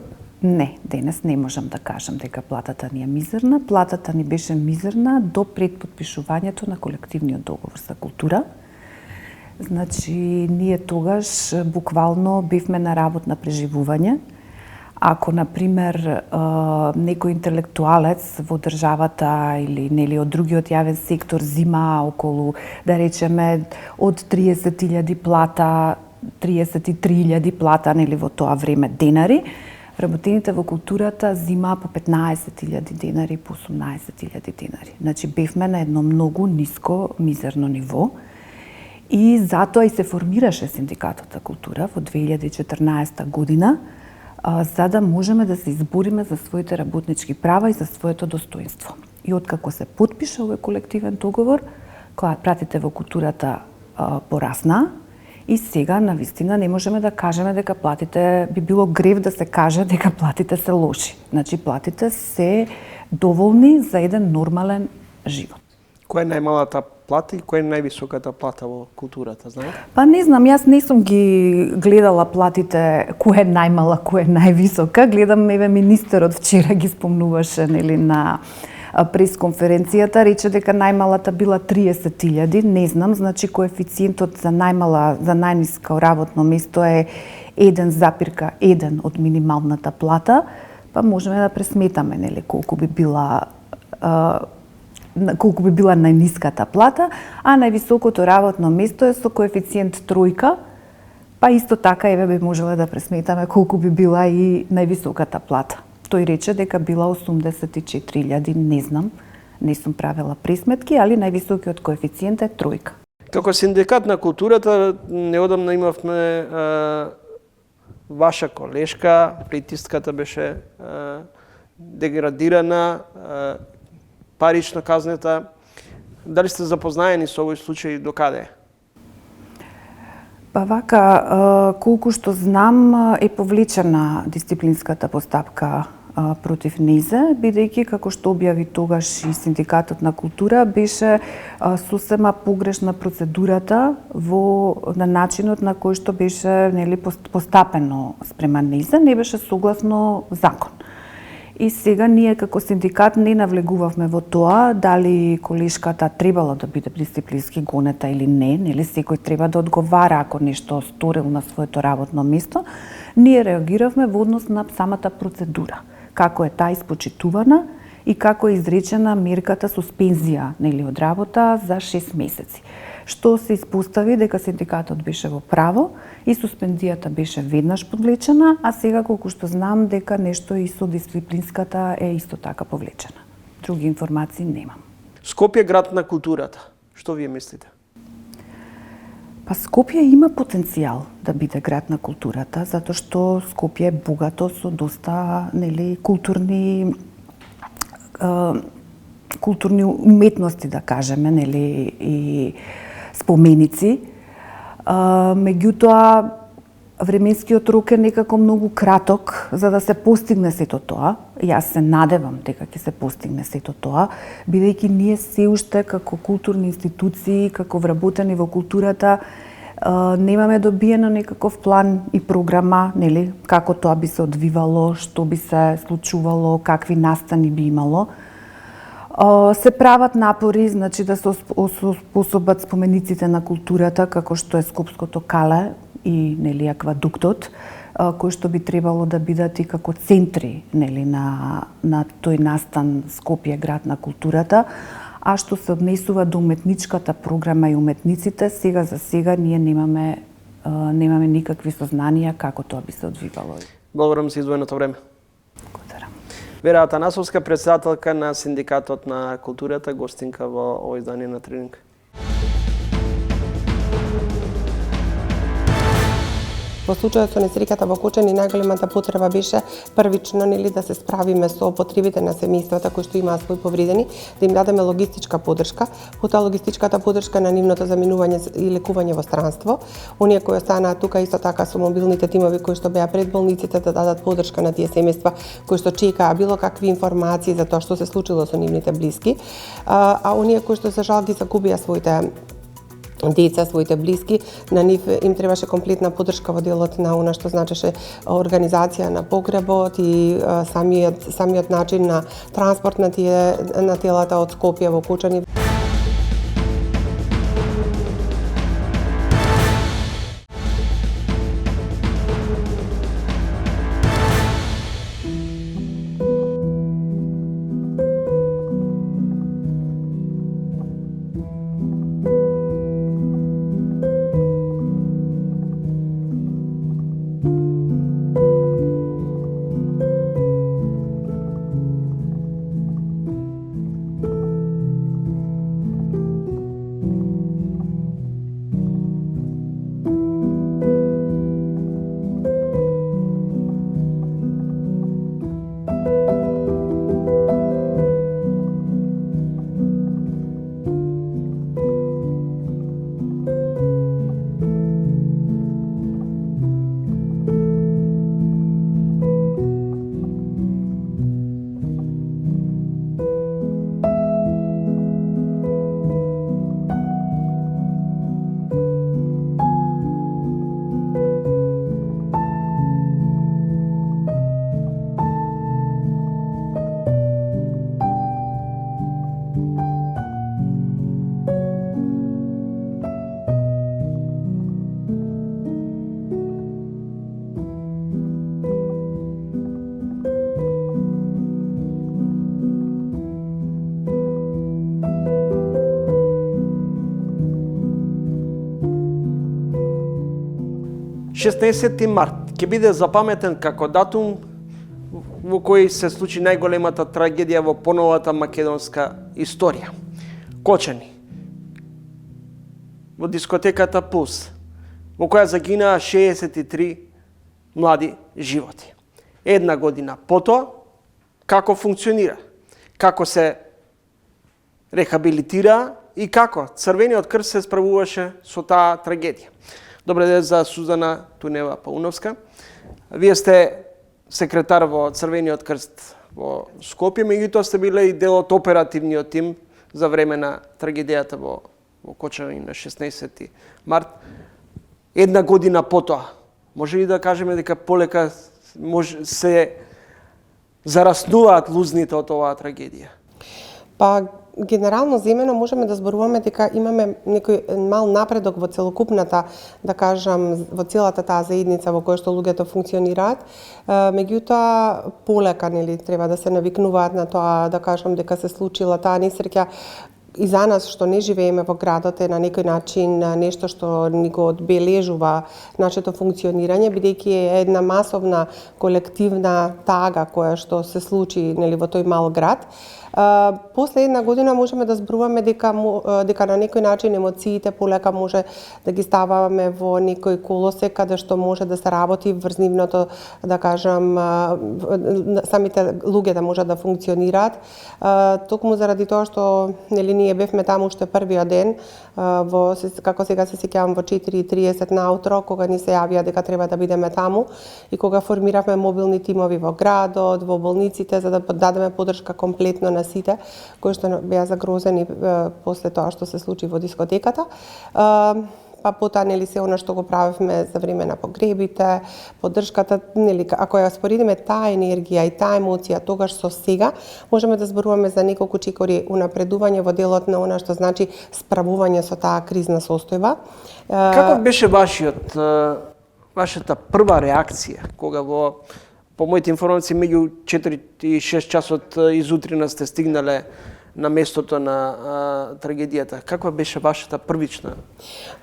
Не, денес не можам да кажам дека платата ни е мизерна. Платата ни беше мизерна до пред подпишувањето на колективниот договор за култура. Значи, ние тогаш буквално бевме на работ на преживување. Ако, например, некој интелектуалец во државата или нели од другиот јавен сектор зима околу, да речеме, од 30.000 плата, 33.000 плата, нели во тоа време денари, работените во културата зима по 15.000 денари, по 18.000 денари. Значи, бевме на едно многу ниско, мизерно ниво. И затоа и се формираше Синдикатот за култура во 2014 година, за да можеме да се избориме за своите работнички права и за своето достоинство. И откако се потпиша овој колективен договор, која пратите во културата порасна, и сега навистина не можеме да кажеме дека платите, би било грев да се каже дека платите се лоши. Значи платите се доволни за еден нормален живот.
Која е најмалата плата и која е највисоката плата во културата, знаете?
Па не знам, јас не сум ги гледала платите која е најмала, која е највисока. Гледам, еве, министерот вчера ги спомнуваше, нели, на пресконференцијата, рече дека најмалата била 30.000, не знам, значи коефициентот за најмала, за најниско работно место е 1,1 од минималната плата, па можеме да пресметаме, нели, колку би била најниската плата, а највисокото работно место е со коефициент 3, па исто така еве би можеле да пресметаме колку би била и највисоката плата. Тој рече дека била 84.000, не знам, не сум правила пресметки, али највисокиот коефициент е 3.
Како Синдикат на културата, неодамна имавме ваша колешка, притиската беше деградирана, парично казнета. Дали сте запознаени со овој случај, до каде?
Па вака, колку што знам, е повлечена дисциплинската постапка против незе, бидејќи, како што објави тогаш и Синдикатот на култура, беше сосема погрешна процедурата на начинот на кој што беше, нели, постапено спрема незе, не беше согласно закон. И сега ние како синдикат не навлегувавме во тоа дали колешката требало да биде дисциплински гонета или не, нели, секој треба да одговара ако нешто сторил на своето работно место. Ние реагиравме во однос на самата процедура, како е таа испочитувана и како е изречена мерката суспензија, нели, од работа за 6 месеци. Што се испостави дека синдикатот беше во право и суспендијата беше веднаш подвлечена, а сега колку што знам дека нешто и со дисциплинската е исто така повлечена. Други информации немам.
Скопје град на културата. Што вие мислите?
Па Скопје има потенцијал да биде град на културата, затоа што Скопје е богато со доста, нели, културни уметности, да кажеме, нели, и споменици. Меѓутоа, временскиот рок е некако многу краток за да се постигне сето тоа. Јас се надевам дека ќе се постигне сето тоа, бидејќи ние се уште како културни институции, како вработени во културата, немаме добиено некаков план и програма, нели, како тоа би се одвивало, што би се случувало, какви настани би имало. Се прават напори, значи, да се оспособат спомениците на културата, како што е Скопското кале и, нели, аквадуктот, кои што би требало да бидат и како центри, нели, на тој настан Скопје град на културата. А што се однесува до уметничката програма и уметниците, сега за сега ние немаме никакви сознанија како тоа би се одвивало.
Благодарам за издвоеното време.
Благодарам.
Вера Атанасовска, председателка на Синдикатот на културата, гостинка во овој издание на Тренинг.
Во случајот со несреќата во Кочани, најголемата потреба беше првично, нели, да се справиме со потребите на семејствата кои што имаат свој повредени, да им дадеме логистичка поддршка, потоа логистичката поддршка на нивното заминување и лекување во странство. Оние кои останаа тука исто така со мобилните тимови кои што беа пред болниците да дадат поддршка на тие семејства кои што чекаа било какви информации за тоа што се случило со нивните блиски, а оние кои што за жал ги загубија своите деца, своите блиски, на нив им требаше комплетна поддршка во делот на она што значеше организација на погребот и самиот начин на транспорт на телата од Скопје во Кочани.
Шестнаесетти март ќе биде запаметен како датум во кој се случи најголемата трагедија во поновата македонска историја. Кочани, во дискотеката Пулс, во која загинаа 63 млади животи. Една година потоа, како функционира, како се рехабилитира и како Црвениот крст се справуваше со таа трагедија. Добре ден за Сузана Тунева Пауновска. Вие сте секретар во Црвениот крст во Скопје, меѓутоа сте биле и дел од оперативниот тим за време на трагедијата во Кочани на 16 март. Една година потоа, може ли да кажеме дека полека се зараснуваат лузните од оваа трагедија?
Па, генерално земено можеме да зборуваме дека имаме некој мал напредок во целокупната, да кажам, во целата таа заедница во која што луѓето функционираат. Меѓутоа, полека, нели, треба да се навикнуваат на тоа, да кажам, дека се случила таа несреќа. И за нас што не живееме во градот е на некој начин нешто што ни го одбележува нашето функционирање, бидејќи е една масовна колективна тага која што се случи, нели, во тој мал град. После една година можеме да зборуваме дека на некој начин емоциите полека може да ги ставаме во некој колосек каде што може да се работи врз нивното, да кажам, самите луѓе да можат да функционираат. Токму заради тоа што, нели, ние бевме таму уште првиот ден, како сега се сеќавам, во 4:30 наутро, кога ни се јавија дека треба да бидеме таму и кога формиравме мобилни тимови во градот, во болниците, за да дадеме поддршка комплетно на сите кои што беа загрозени после тоа што се случи во дискотеката. Па потоа, нели, се она што го правевме за време на погребите, поддршката, нели, ако ја споредиме таа енергија и таа емоција тогаш со сега, можеме да зборуваме за неколку чекори унапредување во делот на она што значи справување со таа кризна состојба.
Како беше вашата прва реакција кога по моите информации меѓу 4 и 6 часот изутрина сте стигнале на местото на трагедијата? Каква беше вашата првична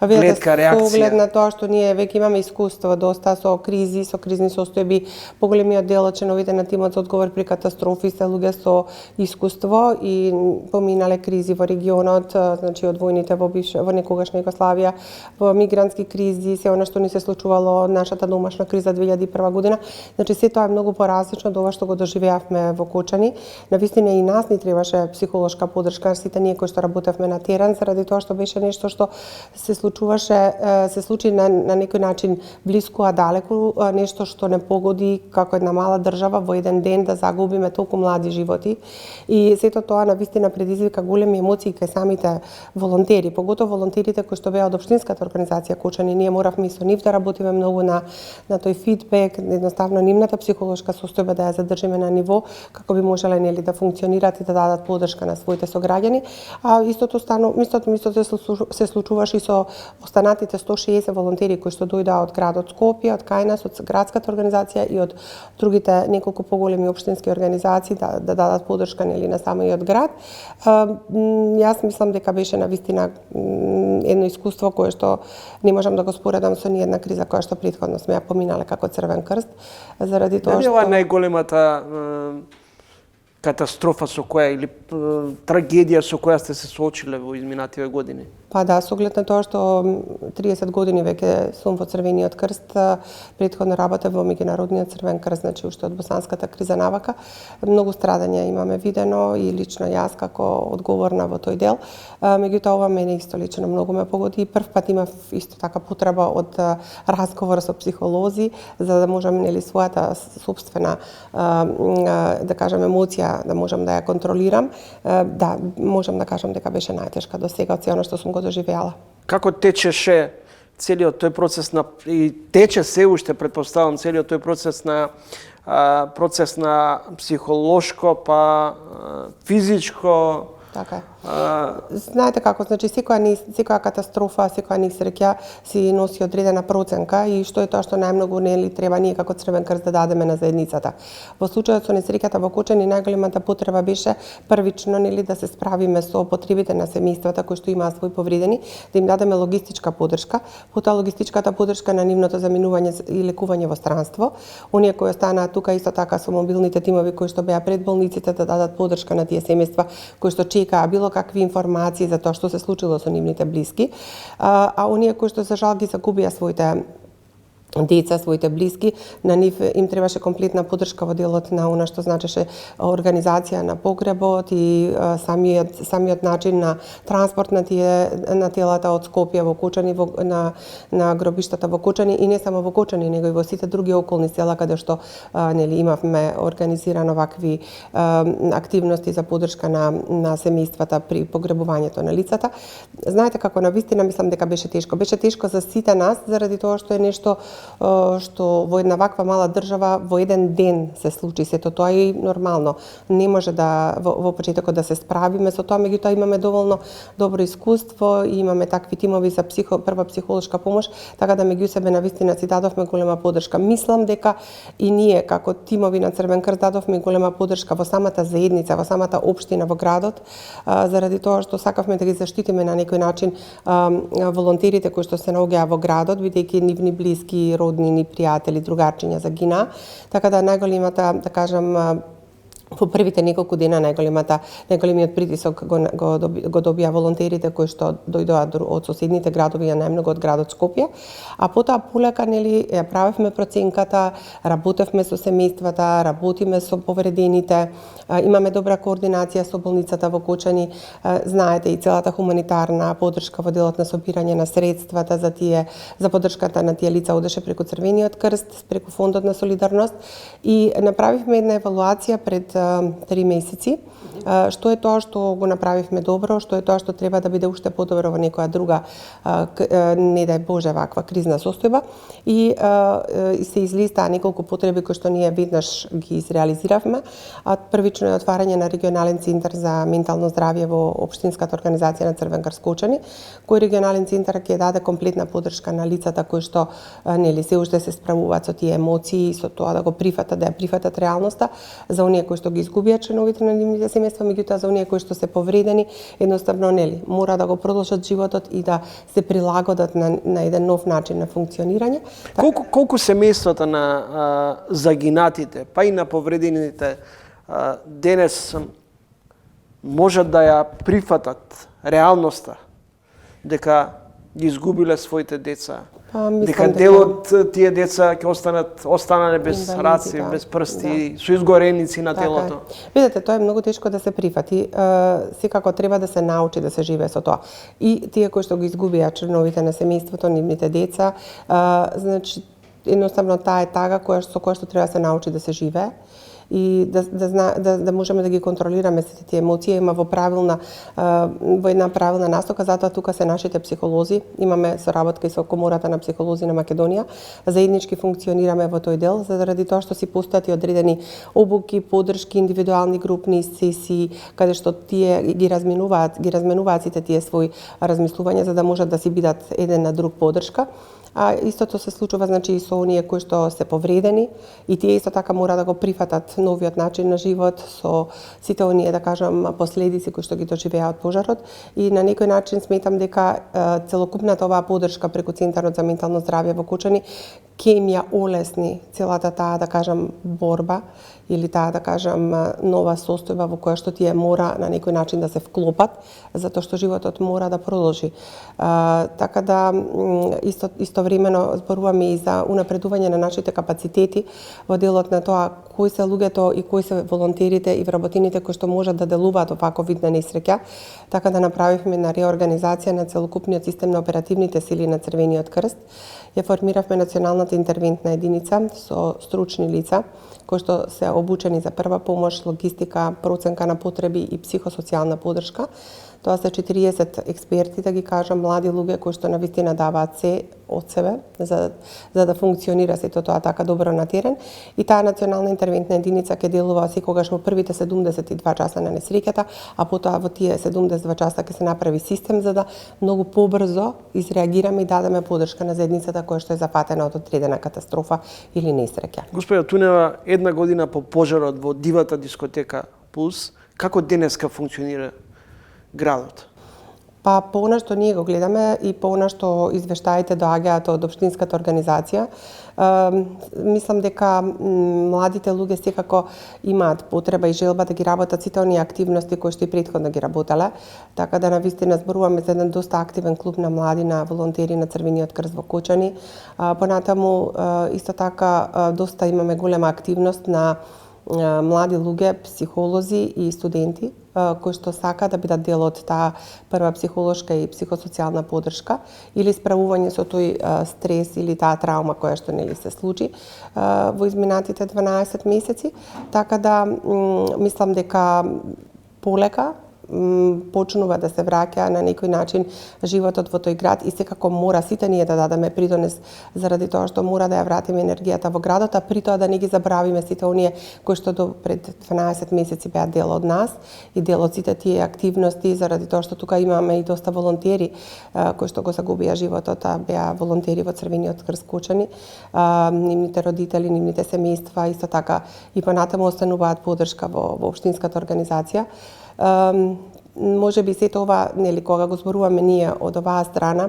гледка, реакција?
Со оглед на тоа што ние веќе имаме искуство доста со кризи, со кризни состојби, поголемиот дел од членовите на тимот за одговор при катастрофи се луѓе со искуство и поминале кризи во регионот, значи од војните во некогашна Југославија, во мигрантски кризи, се она што ни се случувало, нашата домашна криза 2001 година. Значи се тоа е многу поразлично од ова што го доживеавме во Кочани. Навистина и нас ни требаше психолошка психолошка подршка на сите ние кои што работевме на терен, заради тоа што беше нешто што се случи на некој начин блиску, а далеку, нешто што не погоди како една мала држава во еден ден да загубиме толку млади животи. И сето тоа навистина предизвика големи емоции кај самите волонтери, поготово волонтерите кои што беа од општинската организација Кочани. Ние моравме и со нив да работиме многу на тој фидбек, едноставно нивната психолошка состојба да ја задржиме на ниво како би можеле да функционираат и да дадат подршка на своите сограѓани. А истото се случуваше и со останатите 160 волонтери кои што дојдоа од градот Скопје, од Кајнас, од градската организација и од другите неколку поголеми општински организации да дадат подршка на самиот град. Јас мислам дека беше навистина едно искуство кое што не можам да го споредам со ни една криза која што претходно сме ја поминале како Црвен крст, заради тоа што
најголемата катастрофа со која или трагедија со која сте се соочиле во изминативе години?
Па да, со оглед на тоа што 30 години веќе сум во Црвениот крст, претходно работев во Меѓународниот Црвен крст, значи уште од босанската криза навака. Многу страдања имаме видено и лично јас како одговорна во тој дел. Меѓутоа ова мене исто лично многу ме погоди и прв пат имав исто така потреба од разговор со психолози за да можам својата собствена да кажам емоција да можам да ја контролирам. Да, можам да кажам дека беше најтешка до сега од се она што сум го доживеала. Како
течеше целиот тој процес и тече се уште, предпоставам, целиот тој процес на психолошко па физичко?
Така е. Знаете како, значи секоја катастрофа, секоја несреќа си носи одредена проценка и што е тоа што најмногу треба ние како Црвен крст да дадеме на заедницата. Во случајот со несреќата во Кочани најголемата потреба беше првично да се справиме со потребите на семејствата кои што имаат свои повредени, да им дадеме логистичка подршка, потоа логистичката подршка на нивното заминување и лекување во странство. Оние кои останаа тука исто така со мобилните тимови кои што беа пред болниците да дадат подршка на тие семејства кои што чекаа било какви информации за тоа што се случило со нивните блиски, а оние кои што за жал ги загубија своите деца, своите блиски, на нив им требаше комплетна подршка во делот на она што значеше организација на погребот и самиот начин на транспорт на телата од Скопје во Кочани на гробиштата во Кочани и не само во Кочани, него и во сите други околни села каде што имавме организирано вакви активности за подршка на семејствата при погребувањето на лицата. Знаете како навистина мислам дека беше тешко. Беше тешко за сите нас заради тоа што е нешто што во една ваква мала држава во еден ден се случи сето тоа и нормално. Не може да во почетокот да се справиме со тоа, меѓутоа имаме доволно добро искуство и имаме такви тимови за прва психолошка помош, така да меѓу себе навистина си дадовме голема подршка. Мислам дека и ние како тимови на Црвен крст дадовме голема подршка во самата заедница, во самата општина во градот, заради тоа што сакавме да ги заштитиме на некој начин волонтерите кои што се наоѓаа во градот, бидејќи нивни блиски, роднини, пријатели, другарчиња загинаа, така да најголемата, да кажам, во првите неколку дена најголемиот притисок го добија волонтерите кои што дојдоа од соседните градови, а најмногу од градот Скопје, а потоа полека ја правевме проценката, работевме со семејствата, работиме со повредените, имаме добра координација со болницата во Кочани, знаете и целата хуманитарна подршка во делот на собирање на средствата за поддршката на тие лица одеше преку Црвениот крст, преку Фондот на солидарност и направивме една евалуација пред 3 месеци. Што е тоа што го направивме добро, што е тоа што треба да биде уште подобро во некоја друга, не дај Боже, ваква кризна состојба и се излистаа неколку потреби кои што ние веднаш ги изреализиравме. Првично е отварање на регионален центар за ментално здравје во општинската организација на Црвен крст Кочани, кој регионален центар ќе даде комплетна подршка на лицата кои што се уште се справуваат со тие емоции, со тоа да го прифатат, да ја прифатат реалноста, за оние кои што ги изгубија членовите на нивните семејства, меѓутоа за оние кои што се повредени, едноставно мора да го продолжат животот и да се прилагодат на еден нов начин на функционирање.
Колку семејствата на загинатите, па и на повредените денес можат да ја прифатат реалноста дека ги изгубиле своите деца, дека дел од тие деца ќе останале без раци, без прсти, со изгореници на телото.
Видете, тоа е многу тешко да се прифати. Секако треба да се научи да се живее со тоа. И тие кои што ги изгубија членовите на семејството, нивните деца, значи едноставно таа е тага со која што треба да се научи да се живее и да можеме да ги контролираме сите тие емоции, има во една правилна настока, затоа тука се нашите психолози, имаме соработка и со Комората на психолози на Македонија, заеднички функционираме во тој дел, заради тоа што си постојат и одредени обуки, поддршки, индивидуални групни сесии, каде што тие ги разменуваат сите тие своји размислувања за да можат да си бидат еден на друг поддршка. А истото се случува значи и со оние кои што се повредени и тие исто така мора да го прифатат новиот начин на живот со сите оние да кажам последици кои што ги доживеа од пожарот и на некој начин сметам дека целокупната оваа поддршка преку Центарот за ментално здравје во Кочани ќе им ја олесни целата таа да кажам борба или таа да кажам нова состојба во која што тие мора на некој начин да се вклопат затоа што животот мора да продолжи. Така да истовремено зборуваме и за унапредување на нашите капацитети во делот на тоа кои се луѓето и кои се волонтерите и вработените кои што можат да делуваат овако вид на несреќа, така да направивме на реорганизација на целокупниот систем на оперативните сили на Црвениот крст. Ја формиравме националната интервентна единица со стручни лица кои што се обучени за прва помош, логистика, проценка на потреби и психосоцијална поддршка. Тоа се 40 експерти, да ги кажам, млади луѓе кои што навистина даваат се од себе за да функционира сето тоа така добро на терен. И таа национална интервентна единица ќе делува секогаш во првите 72 часа на несреќата, а потоа во тие 72 часа ќе се направи систем за да многу побрзо изреагираме и дадеме поддршка на заедницата која што е запатена од одредена катастрофа или несреќа.
Господја Тунева, една година по пожарот во дивата дискотека Пулс, како денеска функционира градот?
Па по она што ние го гледаме и по она што извештаите доаѓаат од општинската организација, мислам дека младите луѓе секако имаат потреба и желба да ги работат сите оние активности кои што и претходно ги работеле, така да навистина зборуваме за еден доста активен клуб на млади, на волонтери на Црвениот крст во Кочани. Понатаму исто така доста имаме голема активност на млади луѓе, психолози и студенти кои што сака да бидат дел од таа прва психолошка и психосоцијална поддршка или справување со тој стрес или таа траума која што нели се случи во изминатите 12 месеци, така да мислам дека полека почнува да се враќа на некој начин животот во тој град и секако мора сите ние да дадеме придонес заради тоа што мора да ја вратиме енергијата во градот, а при тоа да не ги забравиме сите оние кои што до пред 12 месеци беа дел од нас и дел од сите тие активности заради тоа што тука имаме и доста волонтери кои што го загубија животот, беа волонтери во Црвениот крст Кочани, нивните родители, нивните семејства исто така и понатаму остануваат поддршка во општинската организација. Може би сето ова, нели, кога го зборуваме ние од оваа страна,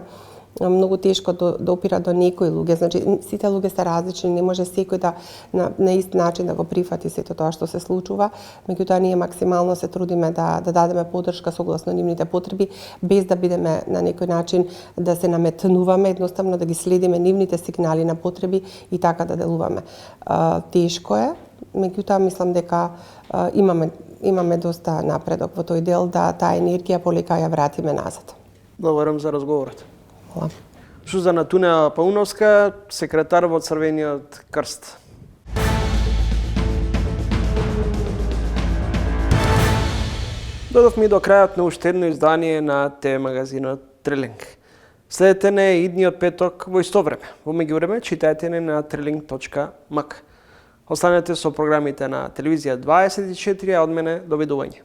многу тешко допира до некои луѓе. Значи, сите луѓе се различни, не може секој да на ист начин да го прифати сето тоа што се случува. Меѓутоа, ние максимално се трудиме да дадеме поддршка согласно нивните потреби, без да бидеме на некој начин да се наметнуваме, едноставно да ги следиме нивните сигнали на потреби и така да делуваме. Тешко е, меѓутоа, мислам дека имаме доста напредок во тој дел да таа енергија полека ја вратиме назад.
Благодарам за разговорот.
Хвала.
Сузана Тунева Пауновска, секретар во Црвениот крст. Додовме до крајот на уште едно издание на ТВ магазинот Трилинг. Следете не идниот петок во исто време. Во меѓувреме читајте не на trilling.mk. Останете со програмите на Телевизија 24, а од мене довидување.